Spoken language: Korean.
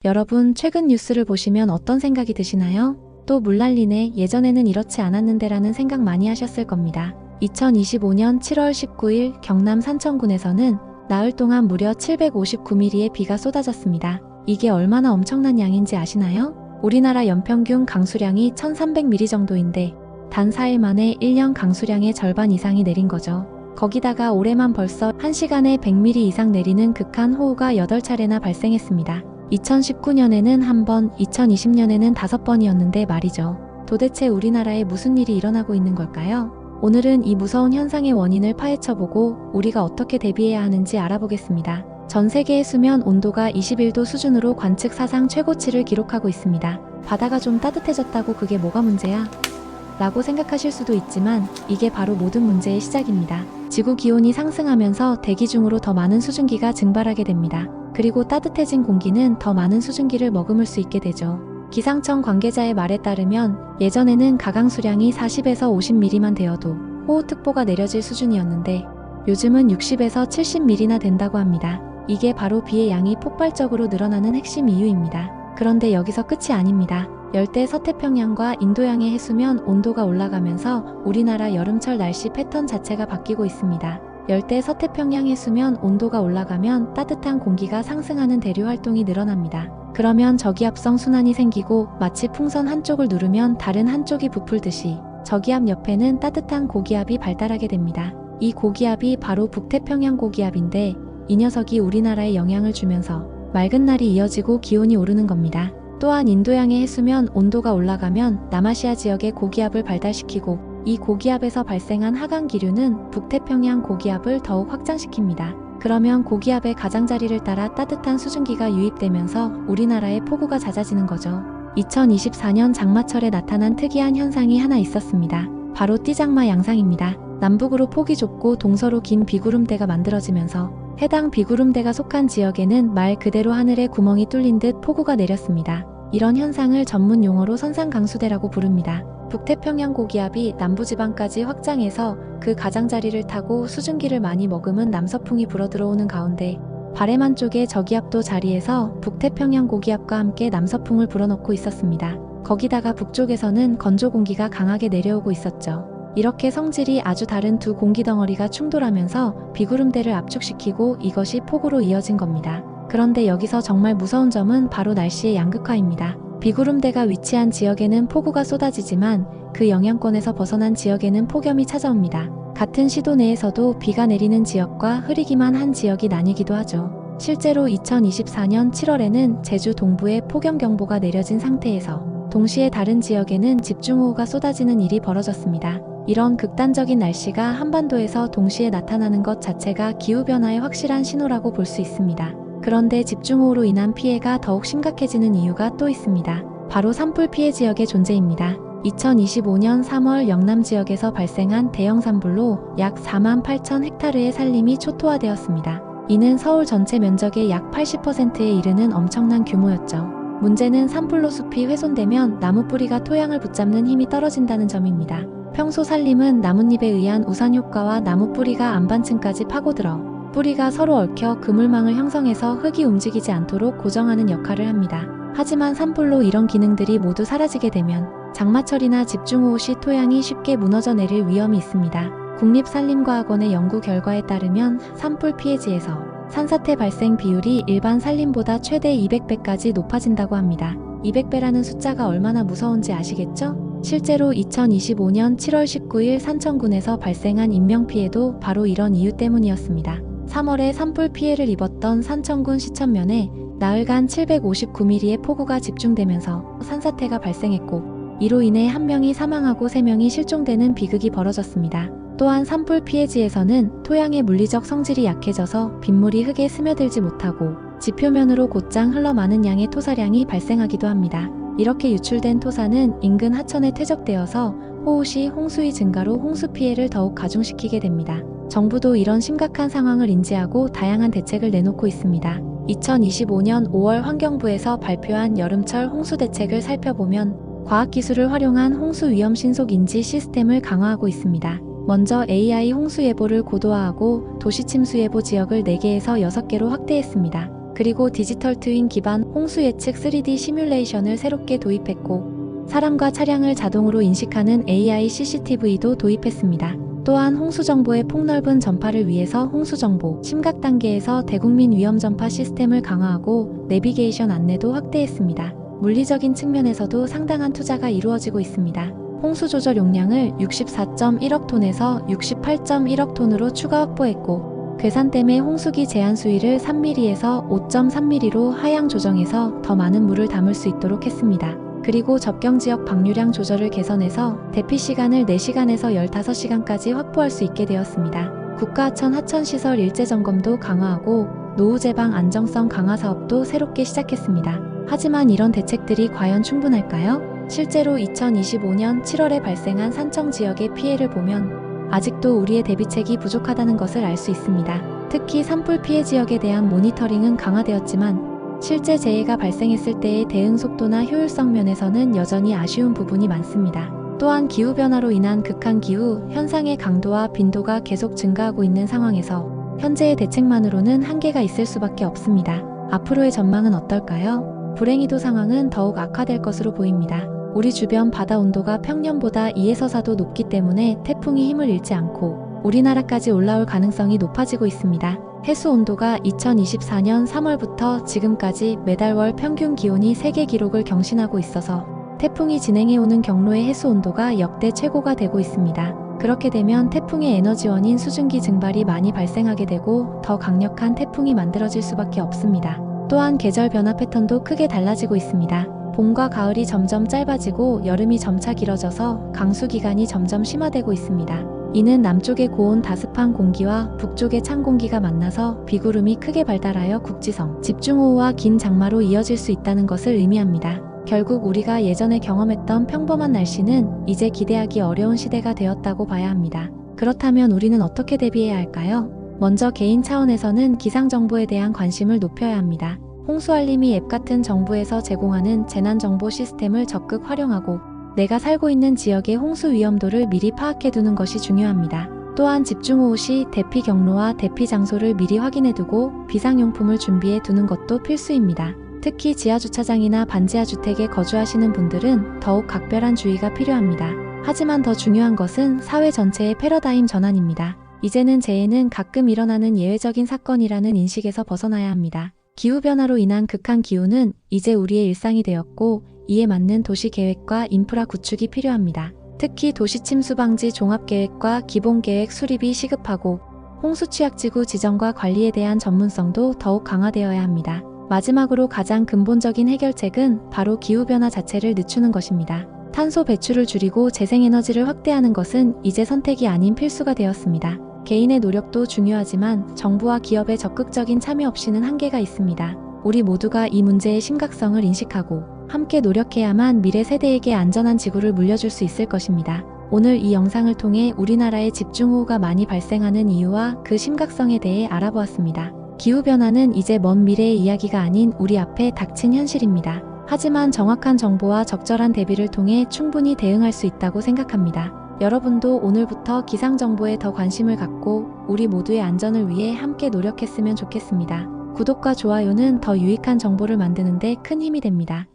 여러분, 최근 뉴스를 보시면 어떤 생각이 드시나요? 또 물난리네, 예전에는 이렇지 않았는데 라는 생각 많이 하셨을 겁니다. 2025년 7월 19일 경남 산천군에서는 나흘 동안 무려 759mm의 비가 쏟아졌습니다. 이게 얼마나 엄청난 양인지 아시나요? 우리나라 연평균 강수량이 1300mm 정도인데 단 4일 만에 1년 강수량의 절반 이상이 내린 거죠. 거기다가 올해만 벌써 1시간에 100mm 이상 내리는 극한 호우가 8차례나 발생했습니다. 2019년에는 1번, 2020년에는 5번이었는데 말이죠. 도대체 우리나라에 무슨 일이 일어나고 있는 걸까요? 오늘은 이 무서운 현상의 원인을 파헤쳐보고 우리가 어떻게 대비해야 하는지 알아보겠습니다. 전 세계의 수면 온도가 21도 수준으로 관측 사상 최고치를 기록하고 있습니다. 바다가 좀 따뜻해졌다고 그게 뭐가 문제야? 라고 생각하실 수도 있지만 이게 바로 모든 문제의 시작입니다. 지구 기온이 상승하면서 대기 중으로 더 많은 수증기가 증발하게 됩니다. 그리고 따뜻해진 공기는 더 많은 수증기를 머금을 수 있게 되죠. 기상청 관계자의 말에 따르면 예전에는 가강수량이 40에서 50mm만 되어도 호우특보가 내려질 수준이었는데 요즘은 60에서 70mm나 된다고 합니다. 이게 바로 비의 양이 폭발적으로 늘어나는 핵심 이유입니다. 그런데 여기서 끝이 아닙니다. 열대 서태평양과 인도양의 해수면 온도가 올라가면서 우리나라 여름철 날씨 패턴 자체가 바뀌고 있습니다. 열대 서태평양 해수면 온도가 올라가면 따뜻한 공기가 상승하는 대류 활동이 늘어납니다. 그러면 저기압성 순환이 생기고 마치 풍선 한쪽을 누르면 다른 한쪽이 부풀듯이 저기압 옆에는 따뜻한 고기압이 발달하게 됩니다. 이 고기압이 바로 북태평양 고기압인데 이 녀석이 우리나라에 영향을 주면서 맑은 날이 이어지고 기온이 오르는 겁니다. 또한 인도양의 해수면 온도가 올라가면 남아시아 지역의 고기압을 발달시키고 이 고기압에서 발생한 하강 기류는 북태평양 고기압을 더욱 확장시킵니다. 그러면 고기압의 가장자리를 따라 따뜻한 수증기가 유입되면서 우리나라에 폭우가 잦아지는 거죠. 2024년 장마철에 나타난 특이한 현상이 하나 있었습니다. 바로 띠장마 양상입니다. 남북으로 폭이 좁고 동서로 긴 비구름대가 만들어지면서 해당 비구름대가 속한 지역에는 말 그대로 하늘에 구멍이 뚫린 듯 폭우가 내렸습니다. 이런 현상을 전문 용어로 선상강수대라고 부릅니다. 북태평양 고기압이 남부지방까지 확장해서 그 가장자리를 타고 수증기를 많이 머금은 남서풍이 불어들어오는 가운데 바레만 쪽의 저기압도 자리에서 북태평양 고기압과 함께 남서풍을 불어넣고 있었습니다. 거기다가 북쪽에서는 건조 공기가 강하게 내려오고 있었죠. 이렇게 성질이 아주 다른 두 공기덩어리가 충돌하면서 비구름대를 압축시키고 이것이 폭우로 이어진 겁니다. 그런데 여기서 정말 무서운 점은 바로 날씨의 양극화입니다. 비구름대가 위치한 지역에는 폭우가 쏟아지지만 그 영향권에서 벗어난 지역에는 폭염이 찾아옵니다. 같은 시도 내에서도 비가 내리는 지역과 흐리기만 한 지역이 나뉘기도 하죠. 실제로 2024년 7월에는 제주 동부에 폭염경보가 내려진 상태에서 동시에 다른 지역에는 집중호우가 쏟아지는 일이 벌어졌습니다. 이런 극단적인 날씨가 한반도에서 동시에 나타나는 것 자체가 기후변화의 확실한 신호라고 볼 수 있습니다. 그런데 집중호우로 인한 피해가 더욱 심각해지는 이유가 또 있습니다. 바로 산불 피해 지역의 존재입니다. 2025년 3월 영남 지역에서 발생한 대형 산불로 약 48,000헥타르의 산림이 초토화되었습니다. 이는 서울 전체 면적의 약 80%에 이르는 엄청난 규모였죠. 문제는 산불로 숲이 훼손되면 나무 뿌리가 토양을 붙잡는 힘이 떨어진다는 점입니다. 평소 산림은 나뭇잎에 의한 우산 효과와 나무 뿌리가 안반층까지 파고들어 뿌리가 서로 얽혀 그물망을 형성해서 흙이 움직이지 않도록 고정하는 역할을 합니다. 하지만 산불로 이런 기능들이 모두 사라지게 되면 장마철이나 집중호우 시 토양이 쉽게 무너져 내릴 위험이 있습니다. 국립산림과학원의 연구 결과에 따르면 산불 피해지에서 산사태 발생 비율이 일반 산림보다 최대 200배까지 높아진다고 합니다. 200배라는 숫자가 얼마나 무서운지 아시겠죠? 실제로 2025년 7월 19일 산천군에서 발생한 인명피해도 바로 이런 이유 때문이었습니다. 3월에 산불 피해를 입었던 산천군 시천면에 나흘간 759mm의 폭우가 집중되면서 산사태가 발생했고 이로 인해 1명이 사망하고 3명이 실종되는 비극이 벌어졌습니다. 또한 산불 피해지에서는 토양의 물리적 성질이 약해져서 빗물이 흙에 스며들지 못하고 지표면으로 곧장 흘러 많은 양의 토사량이 발생하기도 합니다. 이렇게 유출된 토사는 인근 하천에 퇴적되어서 호우 시 홍수의 증가로 홍수 피해를 더욱 가중시키게 됩니다. 정부도 이런 심각한 상황을 인지하고 다양한 대책을 내놓고 있습니다. 2025년 5월 환경부에서 발표한 여름철 홍수 대책을 살펴보면 과학기술을 활용한 홍수 위험 신속 인지 시스템을 강화하고 있습니다. 먼저 AI 홍수 예보를 고도화하고 도시 침수 예보 지역을 4개에서 6개로 확대했습니다. 그리고 디지털 트윈 기반 홍수 예측 3D 시뮬레이션을 새롭게 도입했고, 사람과 차량을 자동으로 인식하는 AI CCTV도 도입했습니다. 또한 홍수 정보의 폭넓은 전파를 위해서 홍수 정보 심각 단계에서 대국민 위험 전파 시스템을 강화하고 내비게이션 안내도 확대했습니다. 물리적인 측면에서도 상당한 투자가 이루어지고 있습니다. 홍수 조절 용량을 64.1억 톤에서 68.1억 톤으로 추가 확보했고, 괴산댐의 홍수기 제한 수위를 3mm에서 5.3mm로 하향 조정해서 더 많은 물을 담을 수 있도록 했습니다. 그리고 접경 지역 방류량 조절을 개선해서 대피 시간을 4시간에서 15시간까지 확보할 수 있게 되었습니다. 국가하천 하천시설 일제 점검도 강화하고 노후 제방 안정성 강화 사업도 새롭게 시작했습니다. 하지만 이런 대책들이 과연 충분할까요? 실제로 2025년 7월에 발생한 산청 지역의 피해를 보면 아직도 우리의 대비책이 부족하다는 것을 알 수 있습니다. 특히 산불 피해 지역에 대한 모니터링은 강화되었지만 실제 재해가 발생했을 때의 대응 속도나 효율성 면에서는 여전히 아쉬운 부분이 많습니다. 또한 기후변화로 인한 극한기후 현상의 강도와 빈도가 계속 증가하고 있는 상황에서 현재의 대책만으로는 한계가 있을 수밖에 없습니다. 앞으로의 전망은 어떨까요? 불행히도 상황은 더욱 악화될 것으로 보입니다. 우리 주변 바다 온도가 평년보다 2에서 4도 높기 때문에 태풍이 힘을 잃지 않고 우리나라까지 올라올 가능성이 높아지고 있습니다. 해수 온도가 2024년 3월부터 지금까지 매달 월 평균 기온이 세계 기록을 경신하고 있어서 태풍이 진행해오는 경로의 해수 온도가 역대 최고가 되고 있습니다. 그렇게 되면 태풍의 에너지원인 수증기 증발이 많이 발생하게 되고 더 강력한 태풍이 만들어질 수밖에 없습니다. 또한 계절 변화 패턴도 크게 달라지고 있습니다. 봄과 가을이 점점 짧아지고 여름이 점차 길어져서 강수 기간이 점점 심화되고 있습니다. 이는 남쪽의 고온 다습한 공기와 북쪽의 찬 공기가 만나서 비구름이 크게 발달하여 국지성, 집중호우와 긴 장마로 이어질 수 있다는 것을 의미합니다. 결국 우리가 예전에 경험했던 평범한 날씨는 이제 기대하기 어려운 시대가 되었다고 봐야 합니다. 그렇다면 우리는 어떻게 대비해야 할까요? 먼저 개인 차원에서는 기상정보에 대한 관심을 높여야 합니다. 홍수알림이 앱 같은 정부에서 제공하는 재난정보 시스템을 적극 활용하고 내가 살고 있는 지역의 홍수 위험도를 미리 파악해두는 것이 중요합니다. 또한 집중호우 시 대피 경로와 대피 장소를 미리 확인해두고 비상용품을 준비해두는 것도 필수입니다. 특히 지하주차장이나 반지하 주택에 거주하시는 분들은 더욱 각별한 주의가 필요합니다. 하지만 더 중요한 것은 사회 전체의 패러다임 전환입니다. 이제는 재해는 가끔 일어나는 예외적인 사건이라는 인식에서 벗어나야 합니다. 기후변화로 인한 극한기후는 이제 우리의 일상이 되었고 이에 맞는 도시 계획과 인프라 구축이 필요합니다. 특히 도시 침수 방지 종합계획과 기본계획 수립이 시급하고 홍수 취약지구 지정과 관리에 대한 전문성도 더욱 강화되어야 합니다. 마지막으로 가장 근본적인 해결책은 바로 기후변화 자체를 늦추는 것입니다. 탄소 배출을 줄이고 재생에너지를 확대하는 것은 이제 선택이 아닌 필수가 되었습니다. 개인의 노력도 중요하지만 정부와 기업의 적극적인 참여 없이는 한계가 있습니다. 우리 모두가 이 문제의 심각성을 인식하고 함께 노력해야만 미래 세대에게 안전한 지구를 물려줄 수 있을 것입니다. 오늘 이 영상을 통해 우리나라에 집중호우가 많이 발생하는 이유와 그 심각성에 대해 알아보았습니다. 기후변화는 이제 먼 미래의 이야기가 아닌 우리 앞에 닥친 현실입니다. 하지만 정확한 정보와 적절한 대비를 통해 충분히 대응할 수 있다고 생각합니다. 여러분도 오늘부터 기상정보에 더 관심을 갖고 우리 모두의 안전을 위해 함께 노력했으면 좋겠습니다. 구독과 좋아요는 더 유익한 정보를 만드는 데 큰 힘이 됩니다.